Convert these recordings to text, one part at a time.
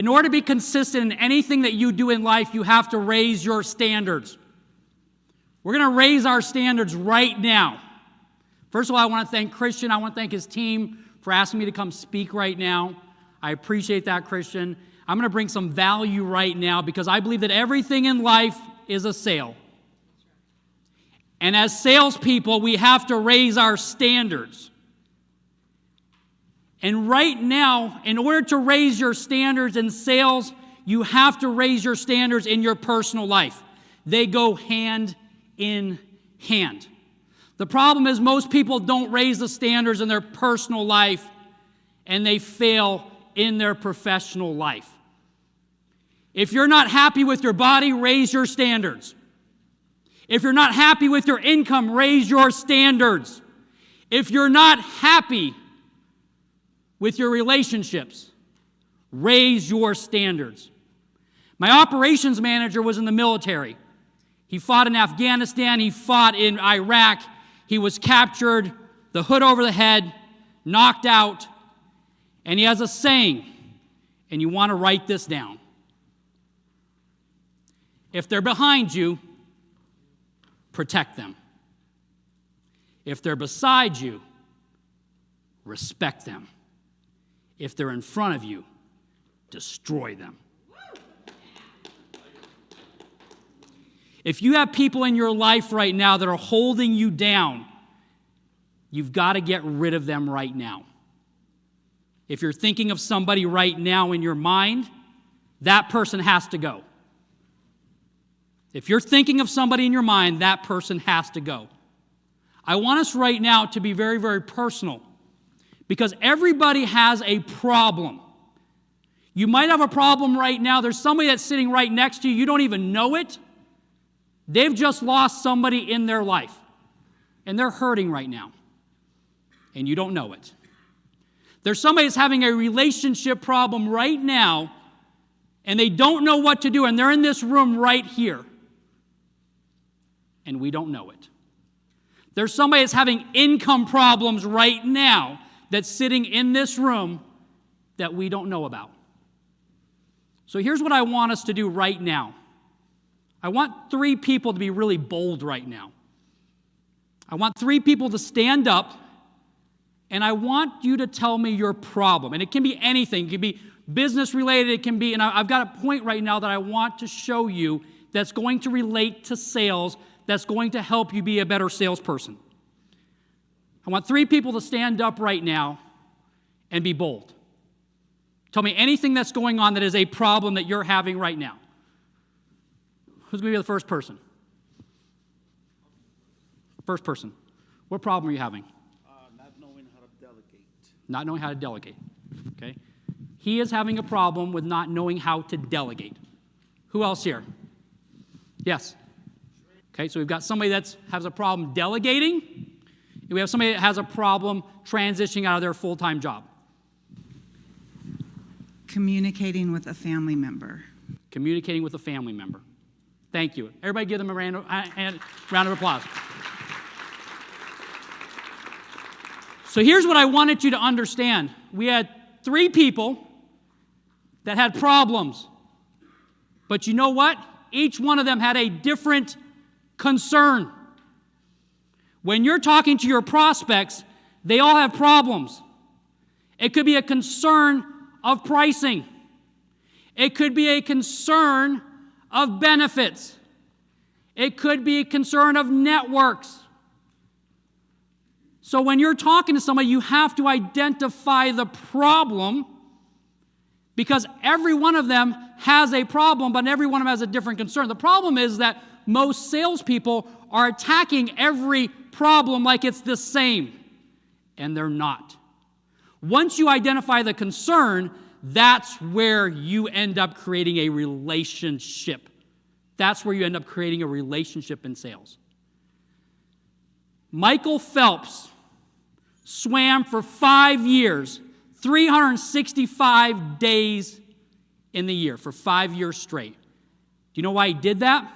In order to be consistent in anything that you do in life, you have to raise your standards. We're going to raise our standards right now. First of all, I want to thank Christian. I want to thank his team for asking me to come speak right now. I appreciate that, Christian. I'm going to bring some value right now because I believe that everything in life is a sale. And as salespeople, we have to raise our standards. And right now, in order to raise your standards in sales, you have to raise your standards in your personal life. They go hand in hand. The problem is most people don't raise the standards in their personal life, and they fail in their professional life. If you're not happy with your body, raise your standards. If you're not happy with your income, raise your standards. If you're not happy with your relationships, raise your standards. My operations manager was in the military. He fought in Afghanistan. He fought in Iraq. He was captured, the hood over the head, knocked out, and he has a saying, and you want to write this down. If they're behind you, protect them. If they're beside you, respect them. If they're in front of you, destroy them. If you have people in your life right now that are holding you down, you've got to get rid of them right now. If you're thinking of somebody right now in your mind, that person has to go. If you're thinking of somebody in your mind, that person has to go. I want us right now to be very, very personal because everybody has a problem. You might have a problem right now. There's somebody that's sitting right next to you. You don't even know it. They've just lost somebody in their life, and they're hurting right now, and you don't know it. There's somebody that's having a relationship problem right now, and they don't know what to do, and they're in this room right here, and we don't know it. There's somebody that's having income problems right now that's sitting in this room that we don't know about. So here's what I want us to do right now. I want 3 people to be really bold right now. I want 3 people to stand up, and I want you to tell me your problem. And it can be anything. It can be business related. It can be, and I've got a point right now that I want to show you that's going to relate to sales, that's going to help you be a better salesperson. I want 3 people to stand up right now and be bold. Tell me anything that's going on that is a problem that you're having right now. Who's going to be the first person? First person. What problem are you having? Not knowing how to delegate. Not knowing how to delegate. Okay. He is having a problem with not knowing how to delegate. Who else here? Yes. Okay, so we've got somebody that has a problem delegating, and we have somebody that has a problem transitioning out of their full-time job. Communicating with a family member. Communicating with a family member. Thank you. Everybody give them a round of applause. So here's what I wanted you to understand. We had 3 people that had problems. But you know what? Each one of them had a different concern. When you're talking to your prospects, they all have problems. It could be a concern of pricing. It could be a concern of benefits. It could be a concern of networks. So when you're talking to somebody, you have to identify the problem because every one of them has a problem, but every one of them has a different concern. The problem is that most salespeople are attacking every problem like it's the same, and they're not. Once you identify the concern, that's where you end up creating a relationship. That's where you end up creating a relationship in sales. Michael Phelps swam for 5 years, 365 days in the year, for 5 years straight. Do you know why he did that?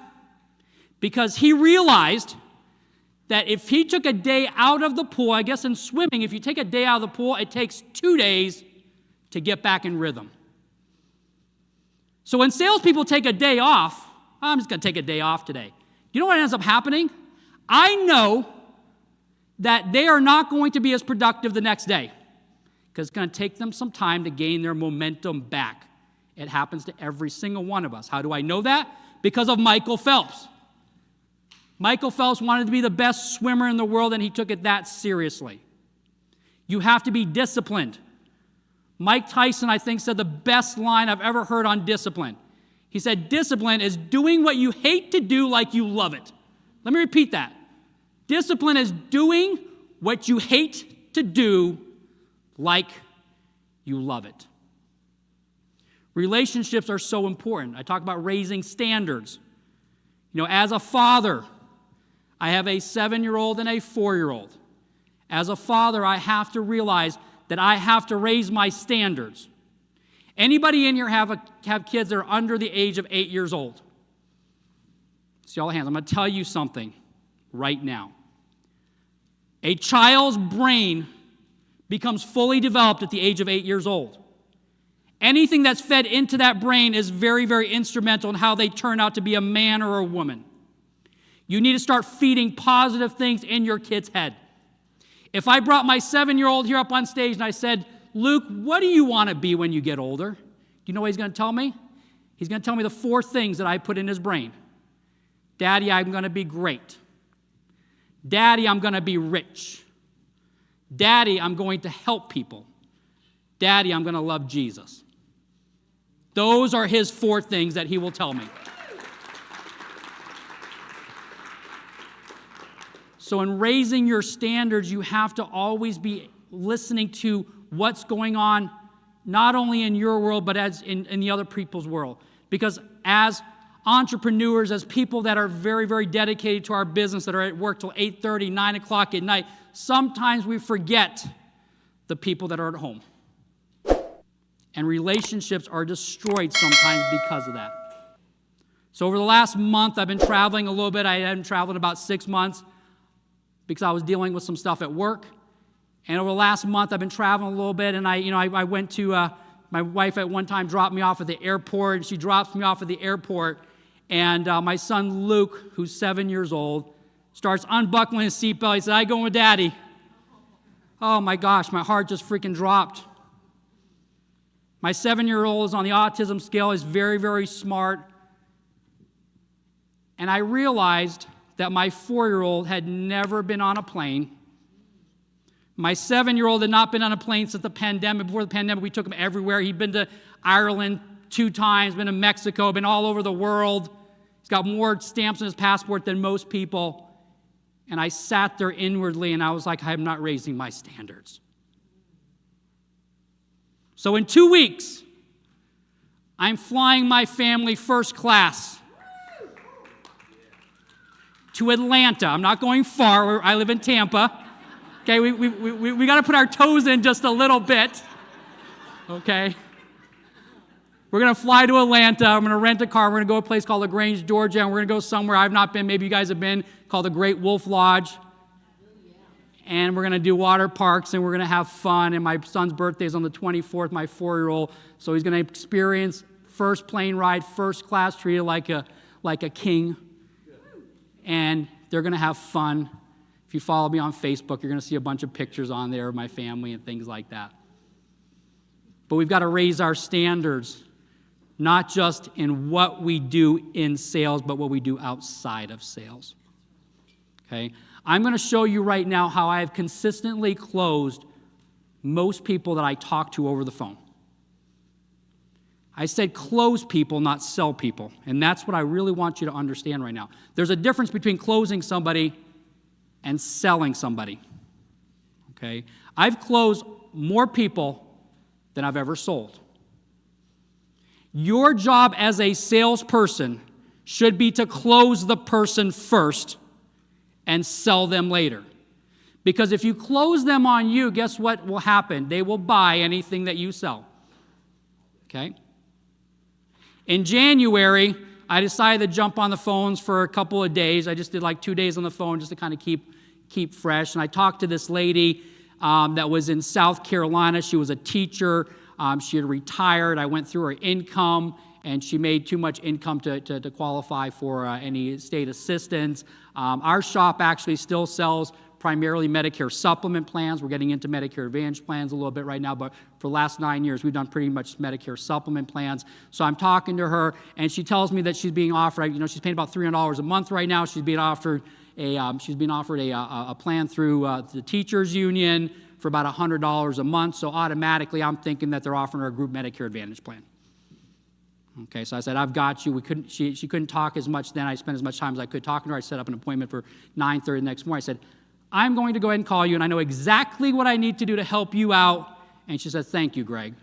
Because he realized that if he took a day out of the pool, I guess in swimming, if you take a day out of the pool, it takes 2 days to get back in rhythm. So when salespeople take a day off, I'm just going to take a day off today. You know what ends up happening? I know that they are not going to be as productive the next day because it's going to take them some time to gain their momentum back. It happens to every single one of us. How do I know that? Because of Michael Phelps. Michael Phelps wanted to be the best swimmer in the world, and he took it that seriously. You have to be disciplined. Mike Tyson, I think, said the best line I've ever heard on discipline. He said, discipline is doing what you hate to do like you love it. Let me repeat that. Discipline is doing what you hate to do like you love it. Relationships are so important. I talk about raising standards. As a father, I have a 7-year-old and a 4-year-old. As a father, I have to realize that I have to raise my standards. Anybody in here have kids that are under the age of 8 years old? See all the hands. I'm going to tell you something right now. A child's brain becomes fully developed at the age of 8 years old. Anything that's fed into that brain is very, very instrumental in how they turn out to be a man or a woman. You need to start feeding positive things in your kid's head. If I brought my 7-year-old here up on stage and I said, Luke, what do you want to be when you get older? Do you know what he's going to tell me? He's going to tell me the 4 things that I put in his brain. Daddy, I'm going to be great. Daddy, I'm going to be rich. Daddy, I'm going to help people. Daddy, I'm going to love Jesus. Those are his 4 things that he will tell me. So in raising your standards, you have to always be listening to what's going on, not only in your world, but as in the other people's world. Because as entrepreneurs, as people that are very, very dedicated to our business, that are at work till 8:30, 9 o'clock at night, sometimes we forget the people that are at home. And relationships are destroyed sometimes because of that. So over the last month, I've been traveling a little bit. I hadn't traveled in about 6 months because I was dealing with some stuff at work. And over the last month, I've been traveling a little bit, and I went to, my wife at one time dropped me off at the airport, and she drops me off at the airport, and my son Luke, who's 7 years old, starts unbuckling his seatbelt. He said, "I going with Daddy." Oh my gosh, my heart just freaking dropped. My 7-year-old is on the autism scale, is very, very smart. And I realized that my 4-year-old had never been on a plane. My 7-year-old had not been on a plane since the pandemic. Before the pandemic, we took him everywhere. He'd been to Ireland 2 times, been to Mexico, been all over the world. He's got more stamps on his passport than most people. And I sat there inwardly, and I was like, I'm not raising my standards. So in 2 weeks, I'm flying my family first class to Atlanta. I'm not going far. I live in Tampa. Okay, we got to put our toes in just a little bit. Okay. We're going to fly to Atlanta. I'm going to rent a car. We're going to go to a place called LaGrange, Georgia, and we're going to go somewhere I've not been. Maybe you guys have been, called the Great Wolf Lodge. And we're going to do water parks, and we're going to have fun. And my son's birthday is on the 24th, my 4-year-old. So he's going to experience first plane ride, first class, treated like a king. And they're going to have fun. If you follow me on Facebook, you're going to see a bunch of pictures on there of my family and things like that. But we've got to raise our standards, not just in what we do in sales, but what we do outside of sales. Okay? I'm going to show you right now how I have consistently closed most people that I talk to over the phone. I said close people, not sell people. And that's what I really want you to understand right now. There's a difference between closing somebody and selling somebody. Okay? I've closed more people than I've ever sold. Your job as a salesperson should be to close the person first and sell them later. Because if you close them on you, guess what will happen? They will buy anything that you sell. Okay? In January, I decided to jump on the phones for a couple of days. I just did like 2 days on the phone just to kind of keep fresh. And I talked to this lady that was in South Carolina. She was a teacher. She had retired. I went through her income, and she made too much income to qualify for any state assistance. Our shop actually still sells primarily Medicare supplement plans. We're getting into Medicare Advantage plans a little bit right now, but for the last 9 years, we've done pretty much Medicare supplement plans. So I'm talking to her, and she tells me that she's being offered, she's paying about $300 a month right now. She's being offered a plan through the teachers union for about $100 a month. So automatically, I'm thinking that they're offering her a group Medicare Advantage plan. Okay, so I said, I've got you. She couldn't talk as much then. I spent as much time as I could talking to her. I set up an appointment for 9:30 the next morning. I said, I'm going to go ahead and call you, and I know exactly what I need to do to help you out. And she said, thank you, Greg.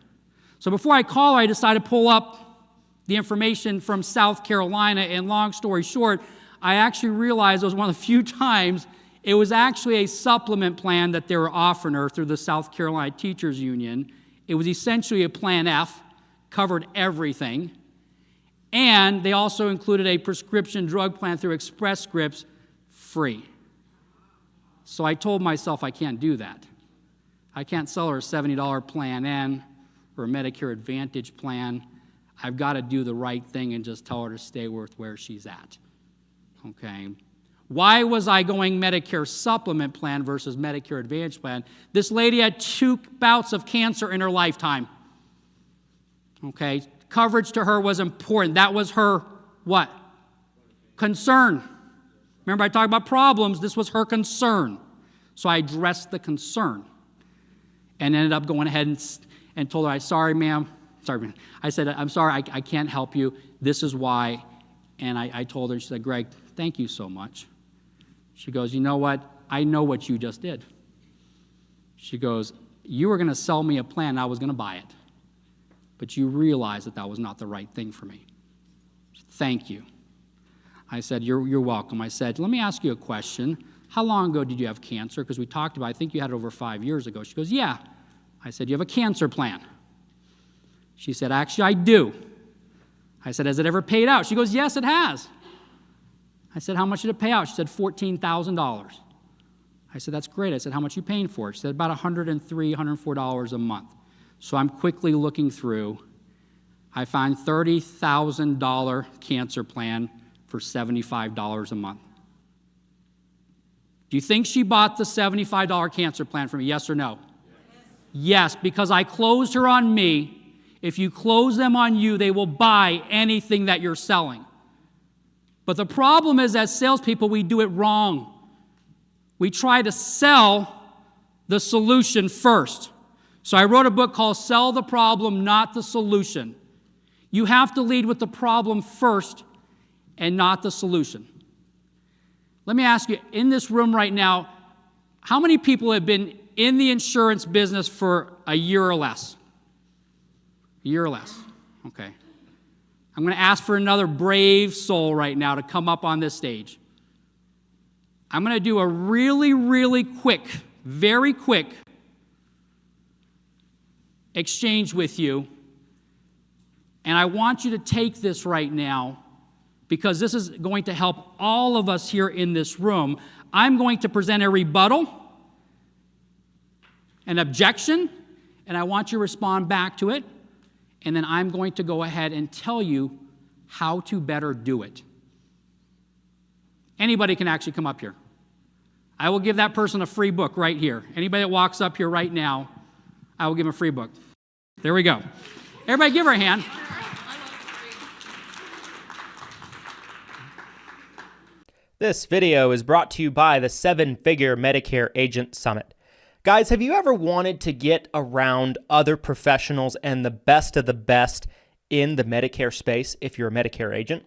So before I call her, I decided to pull up the information from South Carolina, and long story short, I actually realized it was one of the few times it was actually a supplement plan that they were offering her through the South Carolina Teachers Union. It was essentially a Plan F, covered everything, and they also included a prescription drug plan through Express Scripts, free. So I told myself I can't do that. I can't sell her a $70 Plan N or a Medicare Advantage plan. I've got to do the right thing and just tell her to stay with where she's at. Okay. Why was I going Medicare supplement plan versus Medicare Advantage plan? This lady had 2 bouts of cancer in her lifetime. Okay. Coverage to her was important. That was her what? Concern. Remember, I talked about problems. This was her concern. So I addressed the concern and ended up going ahead and told her, sorry, ma'am. I said, I'm sorry, I can't help you. This is why. And I told her, she said, Greg, thank you so much. She goes, you know what? I know what you just did. She goes, you were going to sell me a plan, and I was going to buy it. But you realized that was not the right thing for me. Thank you. I said, you're welcome. I said, let me ask you a question. How long ago did you have cancer? Because we talked about, I think you had it over 5 years ago. She goes, yeah. I said, you have a cancer plan? She said, actually, I do. I said, has it ever paid out? She goes, yes, it has. I said, how much did it pay out? She said, $14,000. I said, that's great. I said, how much are you paying for it? She said, about $103, $104 a month. So I'm quickly looking through. I found $30,000 cancer plan for $75 a month. Do you think she bought the $75 cancer plan from me, yes or no? Yes, because I closed her on me. If you close them on you, they will buy anything that you're selling. But the problem is, as salespeople, we do it wrong. We try to sell the solution first. So I wrote a book called Sell the Problem, Not the Solution. You have to lead with the problem first and not the solution. Let me ask you, in this room right now, how many people have been in the insurance business for a year or less? A year or less. Okay. I'm going to ask for another brave soul right now to come up on this stage. I'm going to do a really, really quick, very quick exchange with you. And I want you to take this right now, because this is going to help all of us here in this room. I'm going to present a rebuttal, an objection, and I want you to respond back to it. And then I'm going to go ahead and tell you how to better do it. Anybody can actually come up here. I will give that person a free book right here. Anybody that walks up here right now, I will give them a free book. There we go. Everybody give her a hand. This video is brought to you by the 7-Figure Medicare Agent Summit. Guys, have you ever wanted to get around other professionals and the best of the best in the Medicare space if you're a Medicare agent?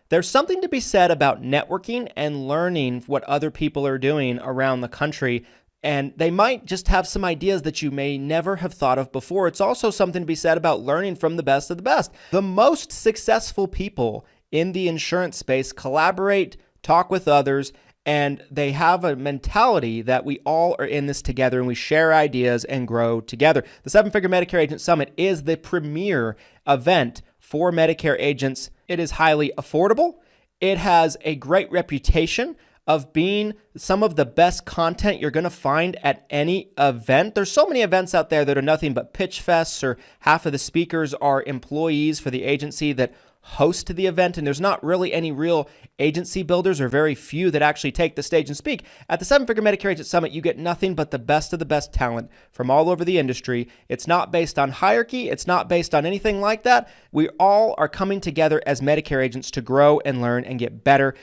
There's something to be said about networking and learning what other people are doing around the country, and they might just have some ideas that you may never have thought of before. It's also something to be said about learning from the best of the best. The most successful people in the insurance space collaborate, talk with others, and they have a mentality that we all are in this together and we share ideas and grow together. The 7-Figure Medicare Agent Summit is the premier event for Medicare agents. It is highly affordable. It has a great reputation of being some of the best content you're going to find at any event. There's so many events out there that are nothing but pitch fests, or half of the speakers are employees for the agency that host the event, and there's not really any real agency builders, or very few that actually take the stage and speak. At the Seven Figure Medicare Agent Summit, you get nothing but the best of the best talent from all over the industry. It's not based on hierarchy. It's not based on anything like that. We all are coming together as Medicare agents to grow and learn and get better.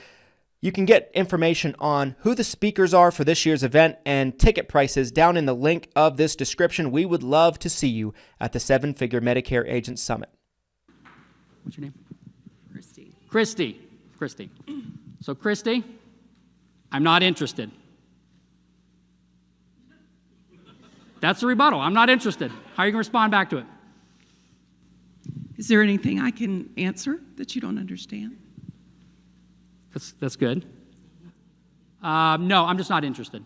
You can get information on who the speakers are for this year's event and ticket prices down in the link of this description. We would love to see you at the Seven Figure Medicare Agent Summit. What's your name? Christy. Christy. So, Christy, I'm not interested. That's a rebuttal. I'm not interested. How are you going to respond back to it? Is there anything I can answer that you don't understand? That's good. No, I'm just not interested.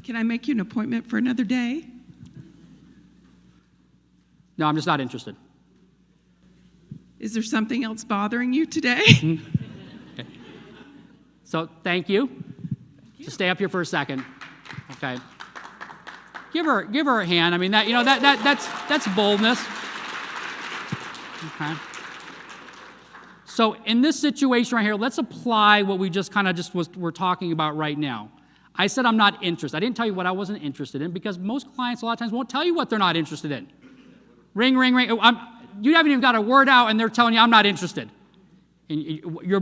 Can I make you an appointment for another day? No, I'm just not interested. Is there something else bothering you today? Okay. So, thank you. Just stay up here for a second. Okay. Give her a hand. I mean, that's boldness. Okay. So in this situation right here, let's apply what we we're talking about right now. I said I'm not interested. I didn't tell you what I wasn't interested in, because most clients a lot of times won't tell you what they're not interested in. Ring, ring, ring. You haven't even got a word out, and they're telling you I'm not interested. And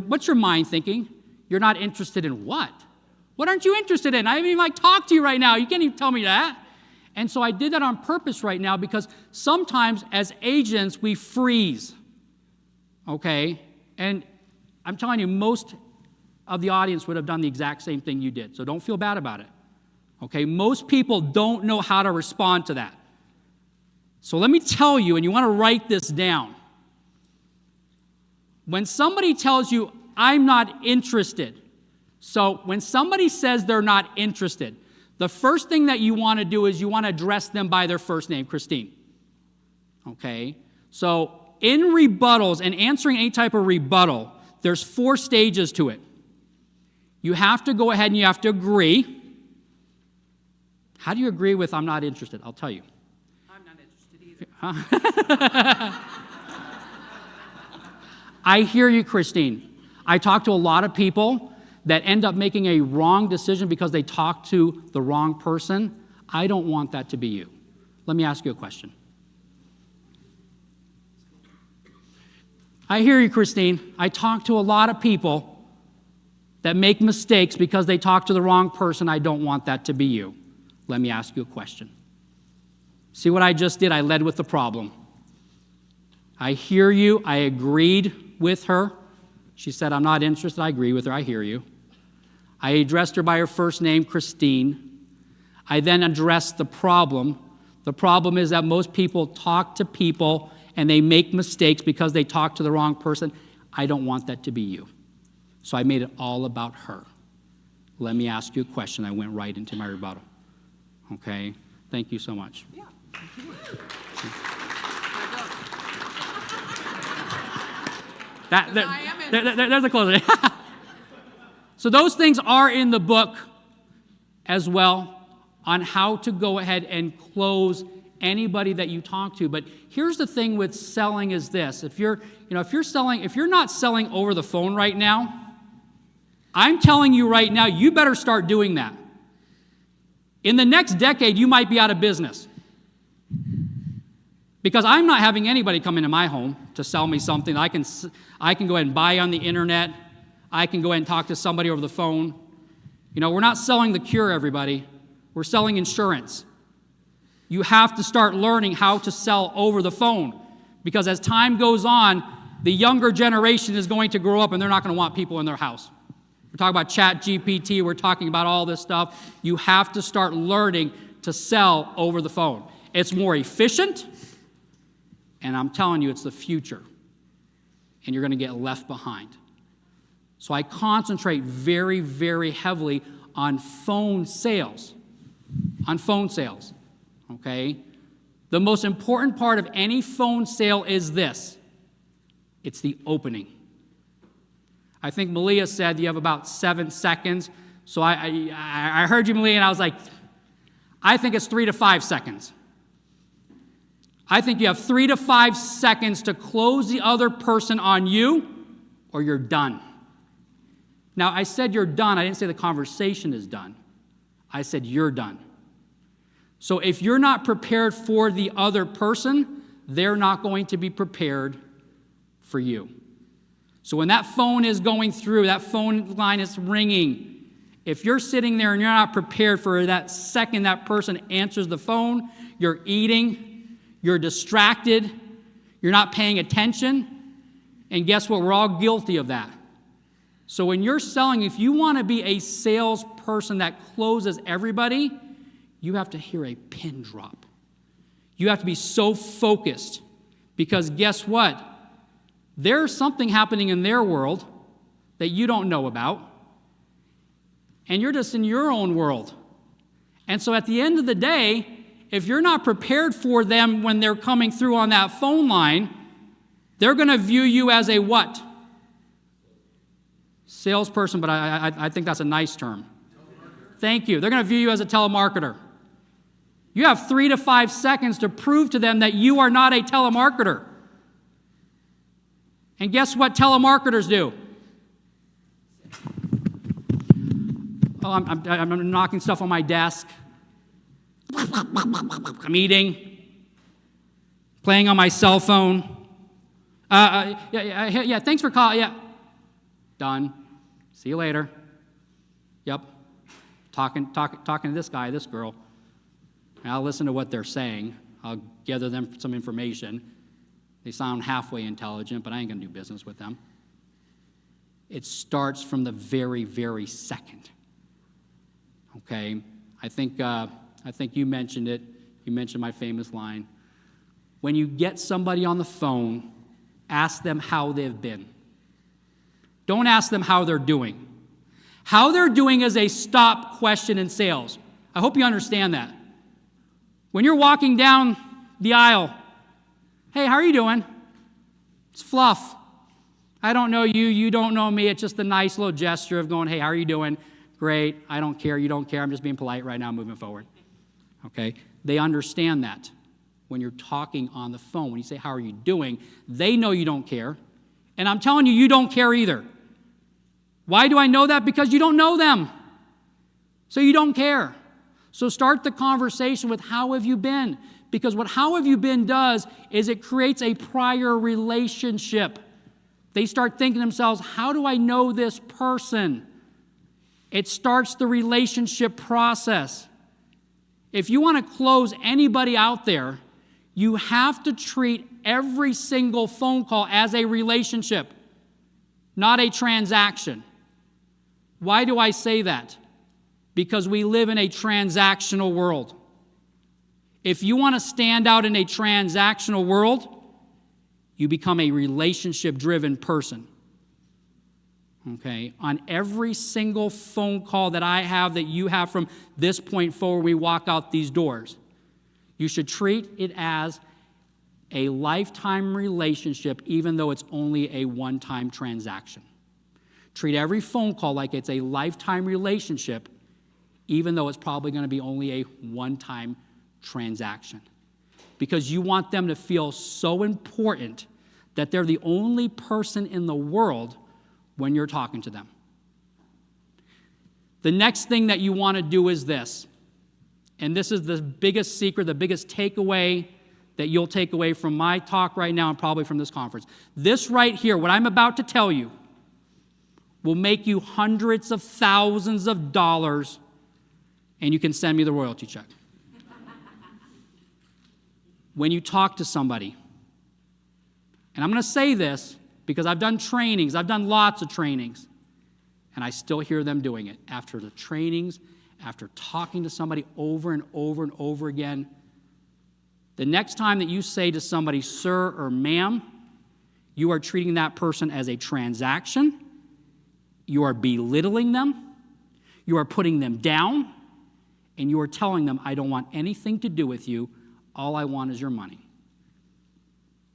what's your mind thinking? You're not interested in what? What aren't you interested in? I haven't even talked to you right now. You can't even tell me that. And so I did that on purpose right now, because sometimes as agents we freeze. Okay? And I'm telling you, most of the audience would have done the exact same thing you did. So don't feel bad about it. Okay? Most people don't know how to respond to that. So let me tell you, and you want to write this down. When somebody tells you, I'm not interested, so when somebody says they're not interested, the first thing that you want to do is you want to address them by their first name, Christine. Okay? So in rebuttals and answering any type of rebuttal, there's 4 stages to it. You have to go ahead and you have to agree. How do you agree with I'm not interested? I'll tell you. I'm not interested either. I hear you, Christine. I talk to a lot of people that end up making a wrong decision because they talk to the wrong person. I don't want that to be you. Let me ask you a question. I hear you, Christine. I talk to a lot of people that make mistakes because they talk to the wrong person. I don't want that to be you. Let me ask you a question. See what I just did? I led with the problem. I hear you. I agreed with her. She said, I'm not interested. I agree with her. I hear you. I addressed her by her first name, Christine. I then addressed the problem. The problem is that most people talk to people and they make mistakes because they talk to the wrong person. I don't want that to be you. So I made it all about her. Let me ask you a question. I went right into my rebuttal. Okay? Thank you so much. Yeah. There's a closer. So those things are in the book as well on how to go ahead and close anybody that you talk to. But here's the thing with selling is this. If you're not selling over the phone right now, I'm telling you right now, you better start doing that. In the next decade, you might be out of business. Because I'm not having anybody come into my home to sell me something. I can go ahead and buy on the internet. I can go ahead and talk to somebody over the phone. We're not selling the cure, everybody. We're selling insurance. You have to start learning how to sell over the phone. Because as time goes on, the younger generation is going to grow up and they're not going to want people in their house. We're talking about ChatGPT. We're talking about all this stuff. You have to start learning to sell over the phone. It's more efficient. And I'm telling you, it's the future. And you're going to get left behind. So I concentrate very, very heavily on phone sales. On phone sales. Okay? The most important part of any phone sale is this. It's the opening. I think Malia said you have about 7 seconds. So I heard you, Malia, and I was like, I think it's 3 to 5 seconds. I think you have 3 to 5 seconds to close the other person on you, or you're done. Now, I said you're done. I didn't say the conversation is done. I said you're done. So if you're not prepared for the other person, they're not going to be prepared for you. So when that phone is going through, that phone line is ringing, if you're sitting there and you're not prepared for that second that person answers the phone, you're eating, you're distracted, you're not paying attention, and guess what? We're all guilty of that. So when you're selling, if you want to be a salesperson that closes everybody, you have to hear a pin drop. You have to be so focused, because guess what? There's something happening in their world that you don't know about, and you're just in your own world. And so at the end of the day, if you're not prepared for them when they're coming through on that phone line, they're going to view you as a what? Salesperson, but I think that's a nice term. Thank you. They're going to view you as a telemarketer. You have 3 to 5 seconds to prove to them that you are not a telemarketer. And guess what telemarketers do? Oh, I'm knocking stuff on my desk. I'm eating. Playing on my cell phone. Yeah, thanks for calling. Yeah. Done. See you later. Yep. Talking to this guy, this girl. I'll listen to what they're saying. I'll gather them some information. They sound halfway intelligent, but I ain't going to do business with them. It starts from the very, very second. Okay? I think you mentioned it. You mentioned my famous line. When you get somebody on the phone, ask them how they've been. Don't ask them how they're doing. How they're doing is a stop question in sales. I hope you understand that. When you're walking down the aisle, hey, how are you doing? It's fluff. I don't know you, you don't know me. It's just a nice little gesture of going, hey, how are you doing? Great. I don't care. You don't care. I'm just being polite right now, moving forward. Okay? They understand that when you're talking on the phone. When you say, how are you doing? They know you don't care. And I'm telling you, you don't care either. Why do I know that? Because you don't know them. So you don't care. So start the conversation with how have you been? Because what how have you been does is it creates a prior relationship. They start thinking to themselves, how do I know this person? It starts the relationship process. If you want to close anybody out there, you have to treat every single phone call as a relationship, not a transaction. Why do I say that? Because we live in a transactional world. If you want to stand out in a transactional world, you become a relationship-driven person. Okay? On every single phone call that I have, that you have from this point forward, we walk out these doors, you should treat it as a lifetime relationship, even though it's only a one-time transaction. Treat every phone call like it's a lifetime relationship, even though it's probably going to be only a one-time transaction. Because you want them to feel so important that they're the only person in the world when you're talking to them. The next thing that you want to do is this. And this is the biggest secret, the biggest takeaway that you'll take away from my talk right now and probably from this conference. This right here, what I'm about to tell you, will make you hundreds of thousands of dollars, and you can send me the royalty check. When you talk to somebody, and I'm going to say this because I've done trainings, I've done lots of trainings, and I still hear them doing it. After the trainings, after talking to somebody over and over and over again, the next time that you say to somebody, sir or ma'am, you are treating that person as a transaction, you are belittling them, you are putting them down, and you are telling them, I don't want anything to do with you, all I want is your money.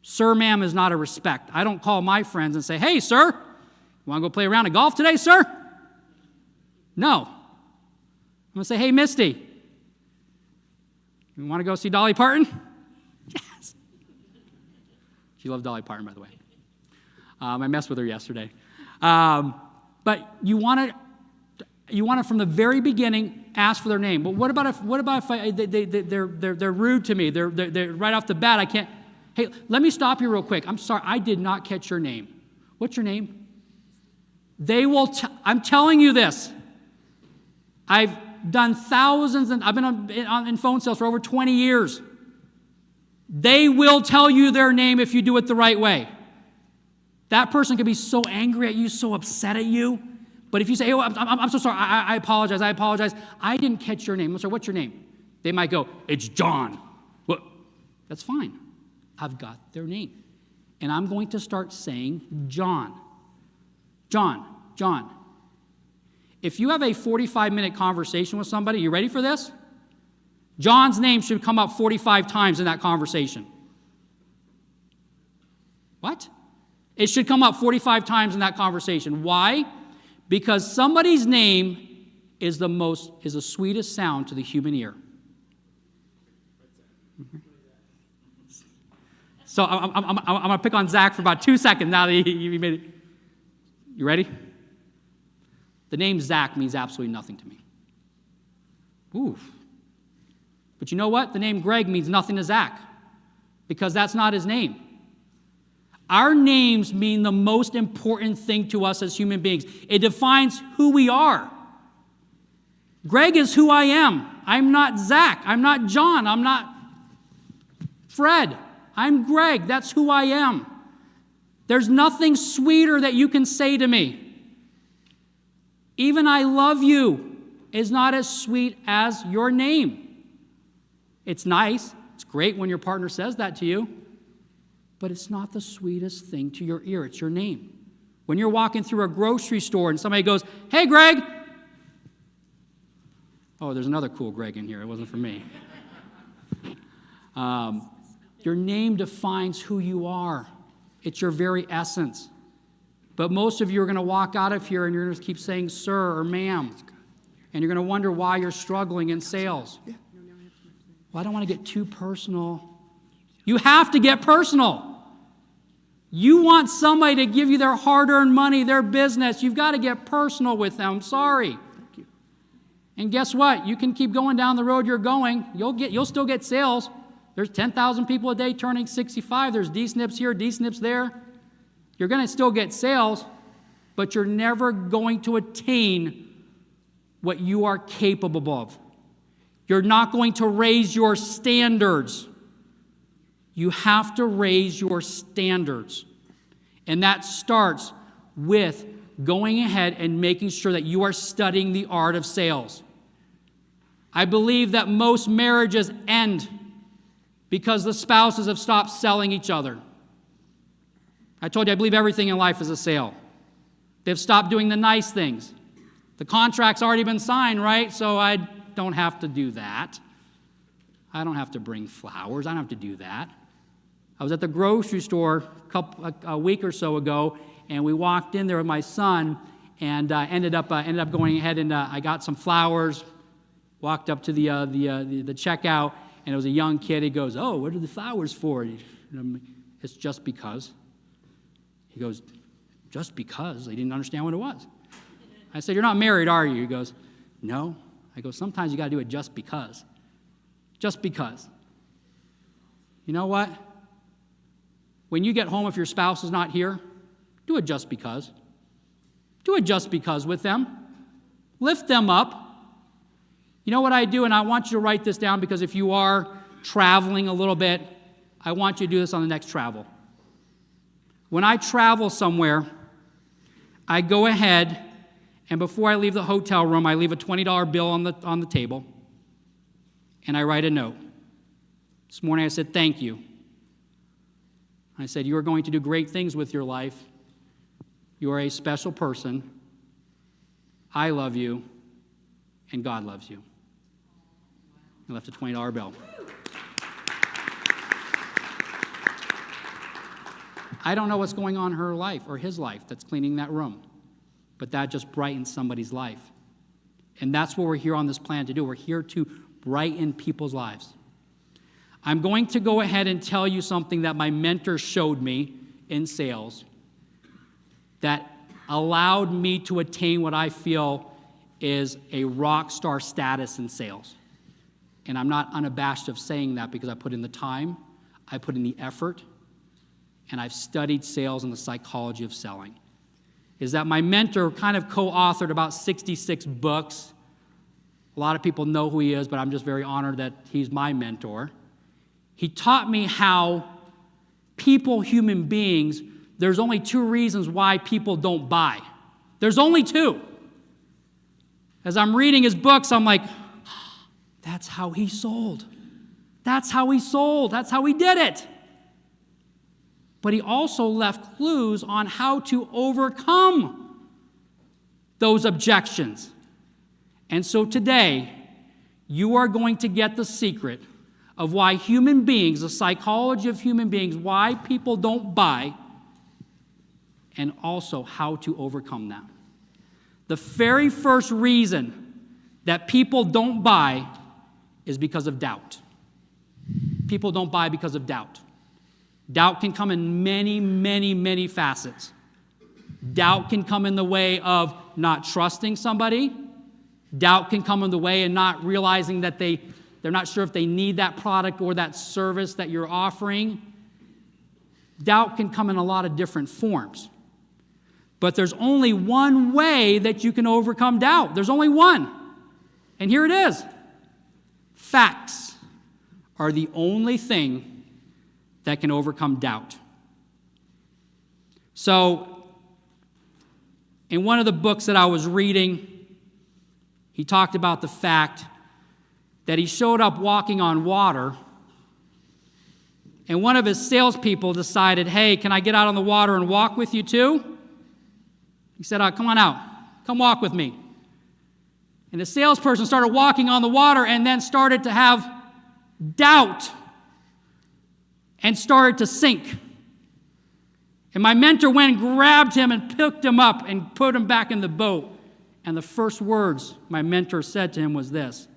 Sir, ma'am is not a respect. I don't call my friends and say, hey, sir, Want to go play a round of golf today, sir? No. I'm going to say, hey, Misty, you want to go see Dolly Parton? Yes. She loves Dolly Parton, by the way. I messed with her yesterday. But you want to, from the very beginning, ask for their name. But what about if they're rude to me? They're right off the bat. I can't. Hey, let me stop you real quick. I'm sorry, I did not catch your name. What's your name? They will. I'm telling you this. I've done thousands, and I've been in phone sales for over 20 years. They will tell you their name if you do it the right way. That person could be so angry at you, so upset at you. But if you say, oh, I'm so sorry, I apologize, I didn't catch your name. I'm sorry, what's your name? They might go, it's John. Well, that's fine. I've got their name. And I'm going to start saying John. John. If you have a 45-minute conversation with somebody, you ready for this? John's name should come up 45 times in that conversation. What? It should come up 45 times in that conversation. Why? Because somebody's name is the sweetest sound to the human ear. So I'm going to pick on Zach for about 2 seconds now that you made it. You ready? The name Zach means absolutely nothing to me. Oof. But you know what? The name Greg means nothing to Zach because that's not his name. Our names mean the most important thing to us as human beings. It defines who we are. Greg is who I am. I'm not Zach. I'm not John. I'm not Fred. I'm Greg. That's who I am. There's nothing sweeter that you can say to me. Even I love you is not as sweet as your name. It's nice. It's great when your partner says that to you. But it's not the sweetest thing to your ear. It's your name. When you're walking through a grocery store and somebody goes, hey, Greg. Oh, there's another cool Greg in here. It wasn't for me. Your name defines who you are. It's your very essence. But most of you are going to walk out of here and you're going to keep saying sir or ma'am. And you're going to wonder why you're struggling in sales. Well, I don't want to get too personal. You have to get personal. You want somebody to give you their hard-earned money, their business. You've got to get personal with them. I'm sorry. And guess what? You can keep going down the road you're going. You'll still get sales. There's 10,000 people a day turning 65. There's D-SNPs here, D-SNPs there. You're going to still get sales, but you're never going to attain what you are capable of. You're not going to raise your standards. You have to raise your standards. And that starts with going ahead and making sure that you are studying the art of sales. I believe that most marriages end because the spouses have stopped selling each other. I told you I believe everything in life is a sale. They've stopped doing the nice things. The contract's already been signed, right? So I don't have to do that. I don't have to bring flowers. I don't have to do that. I was at the grocery store a week or so ago, and we walked in there with my son, and ended up going ahead and I got some flowers. Walked up to the checkout, and it was a young kid. He goes, "Oh, what are the flowers for?" It's just because. He goes, "Just because?" He didn't understand what it was. I said, "You're not married, are you?" He goes, "No." I go, "Sometimes you got to do it just because. Just because." You know what? When you get home, if your spouse is not here, do it just because. Do it just because with them. Lift them up. You know what I do, and I want you to write this down because if you are traveling a little bit, I want you to do this on the next travel. When I travel somewhere, I go ahead, and before I leave the hotel room, I leave a $20 bill on the table, and I write a note. This morning I said, "Thank you." I said, "You are going to do great things with your life. You are a special person. I love you, and God loves you." I left a $20 bill. I don't know what's going on in her life or his life that's cleaning that room. but that just brightens somebody's life. And that's what we're here on this planet to do. We're here to brighten people's lives. I'm going to go ahead and tell you something that my mentor showed me in sales that allowed me to attain what I feel is a rock star status in sales. And I'm not unabashed of saying that because I put in the time, I put in the effort, and I've studied sales and the psychology of selling. Is that my mentor kind of co-authored about 66 books. A lot of people know who he is, but I'm just very honored that he's my mentor. He taught me how people, human beings, there's only two reasons why people don't buy. There's only two. As I'm reading his books, I'm like, that's how he sold. That's how he sold. That's how he did it. But he also left clues on how to overcome those objections. And so today, you are going to get the secret of why human beings, the psychology of human beings, why people don't buy, and also how to overcome that. The very first reason that people don't buy is because of doubt. People don't buy because of doubt. Doubt can come in many, many, many facets. Doubt can come in the way of not trusting somebody. Doubt can come in the way of not realizing that they're not sure if they need that product or that service that you're offering. Doubt can come in a lot of different forms. But there's only one way that you can overcome doubt. There's only one. And here it is. Facts are the only thing that can overcome doubt. So, in one of the books that I was reading, he talked about the fact that he showed up walking on water, and one of his salespeople decided, hey, can I get out on the water and walk with you too? He said, come on out. Come walk with me. And the salesperson started walking on the water and then started to have doubt and started to sink. And my mentor went and grabbed him and picked him up and put him back in the boat. And the first words my mentor said to him was this: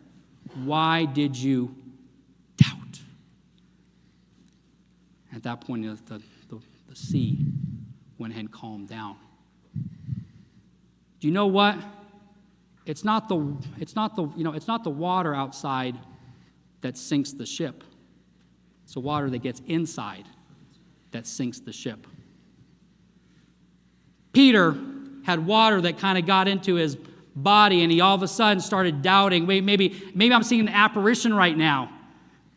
why did you doubt? At that point, the sea went ahead and calmed down. Do you know what? It's not the water outside that sinks the ship. It's the water that gets inside that sinks the ship. Peter had water that kind of got into his body, and he all of a sudden started doubting. Wait, maybe I'm seeing an apparition right now.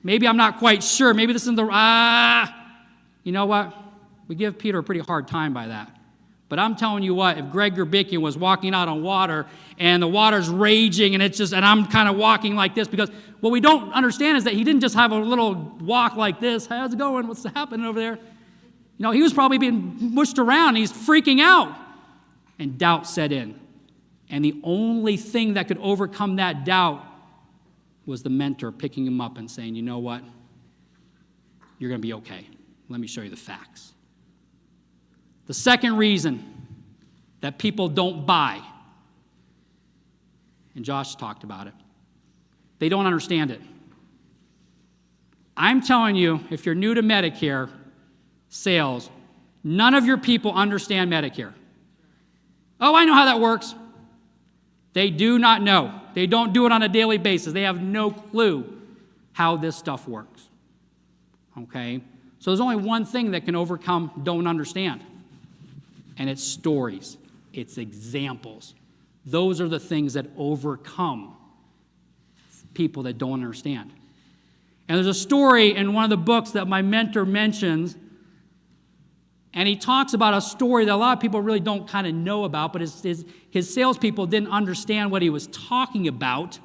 Maybe I'm not quite sure. Maybe this isn't You know what? We give Peter a pretty hard time by that. But I'm telling you what, if Greg Gerbickian was walking out on water and the water's raging and I'm kind of walking like this, because what we don't understand is that he didn't just have a little walk like this. How's it going? What's happening over there? He was probably being mushed around. He's freaking out. And doubt set in. And the only thing that could overcome that doubt was the mentor picking him up and saying, you know what? You're going to be okay. Let me show you the facts. The second reason that people don't buy, and Josh talked about it, they don't understand it. I'm telling you, if you're new to Medicare sales, none of your people understand Medicare. Oh, I know how that works. They do not know. They don't do it on a daily basis. They have no clue how this stuff works. Okay? So there's only one thing that can overcome don't understand. And it's stories. It's examples. Those are the things that overcome people that don't understand. And there's a story in one of the books that my mentor mentions, and he talks about a story that a lot of people really don't kind of know about, but his salespeople didn't understand what he was talking about.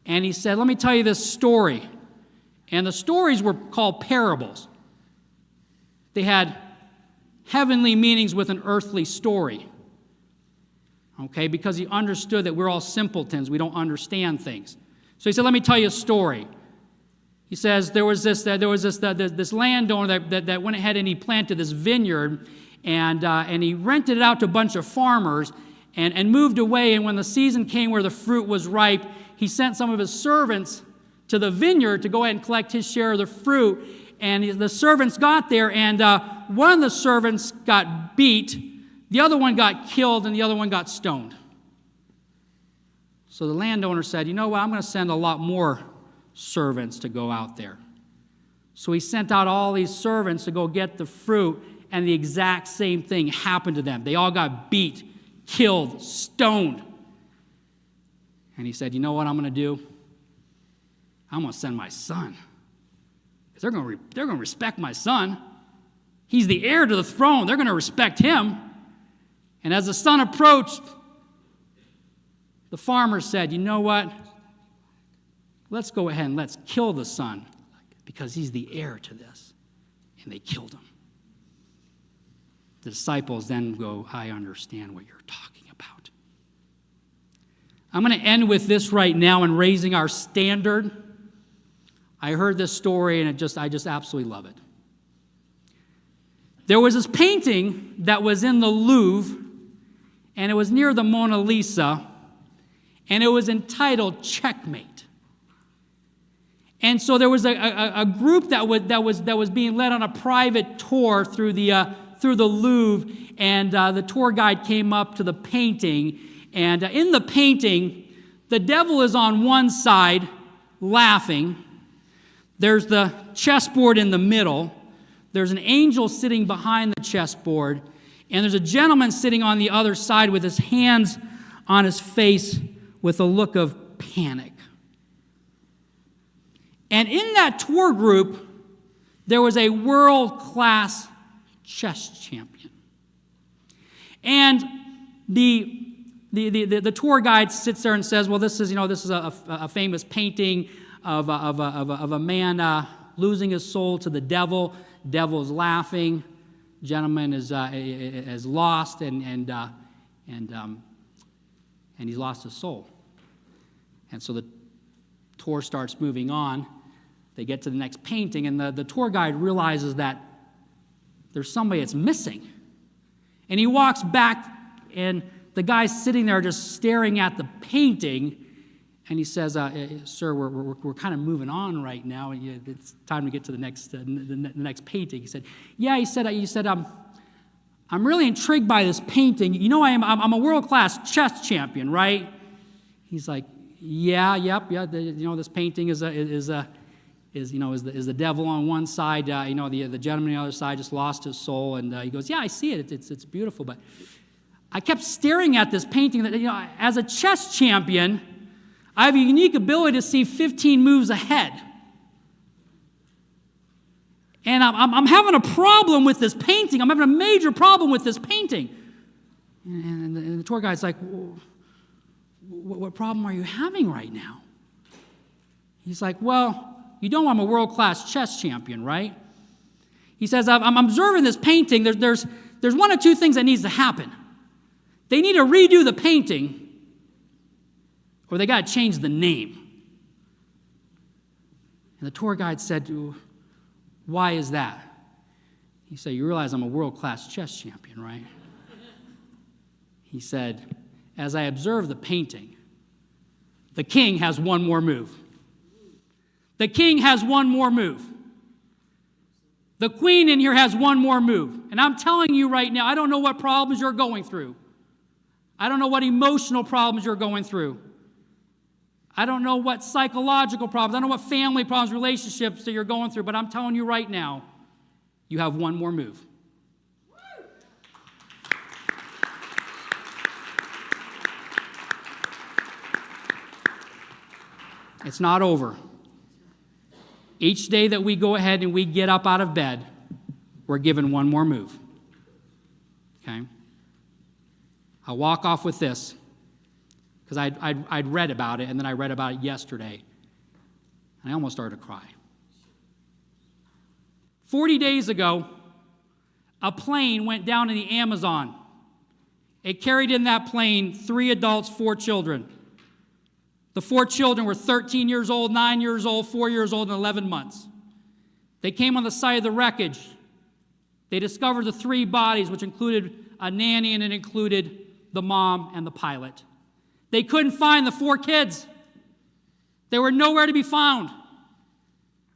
And he said, let me tell you this story. And the stories were called parables. They had heavenly meanings with an earthly story. Okay, because he understood that we're all simpletons. We don't understand things. So he said, let me tell you a story. He says there was this landowner that went ahead and he planted this vineyard, and he rented it out to a bunch of farmers, and moved away. And when the season came where the fruit was ripe, he sent some of his servants to the vineyard to go ahead and collect his share of the fruit. And the servants got there, and one of the servants got beat, the other one got killed, and the other one got stoned. So the landowner said, you know what, I'm going to send a lot more servants to go out there. So he sent out all these servants to go get the fruit, and the exact same thing happened to them. They all got beat, killed, stoned. And he said, you know what I'm going to do? I'm going to send my son. Because they're going to respect my son. He's the heir to the throne. They're going to respect him. And as the son approached, the farmer said, you know what? Let's go ahead and let's kill the son because he's the heir to this. And they killed him. The disciples then go, I understand what you're talking about. I'm going to end with this right now in raising our standard. I heard this story and I just absolutely love it. There was this painting that was in the Louvre, and it was near the Mona Lisa, and it was entitled Checkmate. And so there was a group that was being led on a private tour through the Louvre, and the tour guide came up to the painting, and in the painting, the devil is on one side laughing. There's the chessboard in the middle. There's an angel sitting behind the chessboard, and there's a gentleman sitting on the other side with his hands on his face with a look of panic. And in that tour group, there was a world-class chess champion. And the tour guide sits there and says, well, this is a famous painting of a man losing his soul to the devil. Devil is laughing. Gentleman is lost, and he's lost his soul. And so the tour starts moving on. They get to the next painting, and the tour guide realizes that there's somebody that's missing. And he walks back, and the guy's sitting there just staring at the painting, and he says, sir, we're kind of moving on right now, and it's time to get to the next painting. He said, yeah, he said, I'm really intrigued by this painting. You know, I'm a world-class chess champion, right? He's like, yeah. This painting is the devil on one side. The gentleman on the other side just lost his soul, and he goes, yeah, I see it. It's beautiful, but I kept staring at this painting. That as a chess champion, I have a unique ability to see 15 moves ahead. And I'm having a problem with this painting. I'm having a major problem with this painting. And the tour guide's like, what problem are you having right now? He's like, well, you know I'm a world-class chess champion, right? He says, I'm observing this painting. There's one or two things that needs to happen. They need to redo the painting, or they got to change the name. And the tour guide said, why is that? He said, you realize I'm a world-class chess champion, right? He said, as I observe the painting, the king has one more move. The king has one more move. The queen in here has one more move. And I'm telling you right now, I don't know what problems you're going through. I don't know what emotional problems you're going through. I don't know what psychological problems, I don't know what family problems, relationships that you're going through, but I'm telling you right now, you have one more move. It's not over. Each day that we go ahead and we get up out of bed, we're given one more move. Okay? I'll walk off with this, because I'd read about it, and then I read about it yesterday, and I almost started to cry. 40 days ago, a plane went down in the Amazon. It carried in that plane 3 adults, 4 children. The 4 children were 13 years old, 9 years old, 4 years old, and 11 months. They came on the side of the wreckage. They discovered the 3 bodies, which included a nanny and it included the mom, and the pilot. They couldn't find the 4 kids. They were nowhere to be found.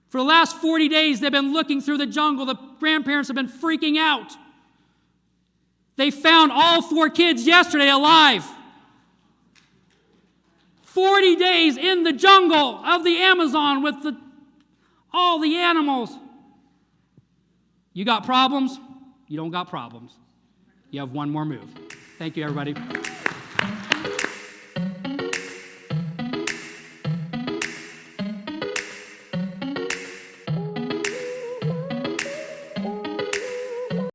For the last 40 days, they've been looking through the jungle. The grandparents have been freaking out. They found all 4 kids yesterday alive. 40 days in the jungle of the Amazon with all the animals. You got problems? You don't got problems. You have one more move. Thank you, everybody.